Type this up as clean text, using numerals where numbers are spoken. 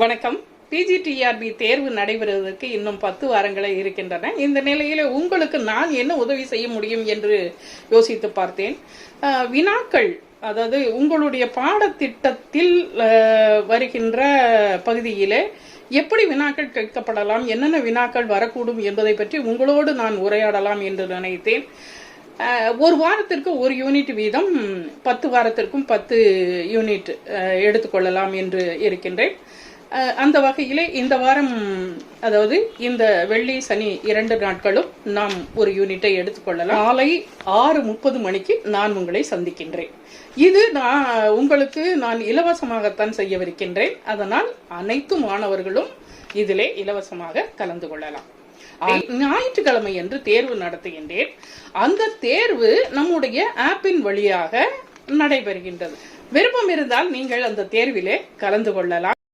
வணக்கம். பிஜிடிஆர்பி தேர்வு நடைபெறுவதற்கு இன்னும் 10 வாரங்களே இருக்கின்றன. இந்த நிலையில உங்களுக்கு நான் என்ன உதவி செய்ய முடியும் என்று யோசித்து பார்த்தேன். வினாக்கள், அதாவது உங்களுடைய பாடத்திட்டத்தில் வருகின்ற பகுதியிலே எப்படி வினாக்கள் கேட்கப்படலாம், என்னென்ன வினாக்கள் வரக்கூடும் என்பதை பற்றி உங்களோடு நான் உரையாடலாம் என்று நினைத்தேன். ஒரு வாரத்திற்கு ஒரு யூனிட் வீதம் 10 வாரத்திற்கும் 10 யூனிட் எடுத்துக்கொள்ளலாம் என்று இருக்கின்றேன். அந்த வகையிலே இந்த வாரம், அதாவது இந்த வெள்ளி சனி 2 நாட்களும் நாம் ஒரு யூனிட்டை எடுத்துக்கொள்ளலாம். காலை 6:30 மணிக்கு நான் உங்களை சந்திக்கின்றேன். இது உங்களுக்கு நான் இலவசமாகத்தான் செய்யவிருக்கின்றேன். அதனால் அனைத்து மாணவர்களும் இதிலே இலவசமாக கலந்து கொள்ளலாம். ஞாயிற்றுக்கிழமை என்று தேர்வு நடத்துகின்றேன். அந்த தேர்வு நம்முடைய ஆப்பின் வழியாக நடைபெறுகின்றது. விருப்பம் இருந்தால் நீங்கள் அந்த தேர்விலே கலந்து கொள்ளலாம்.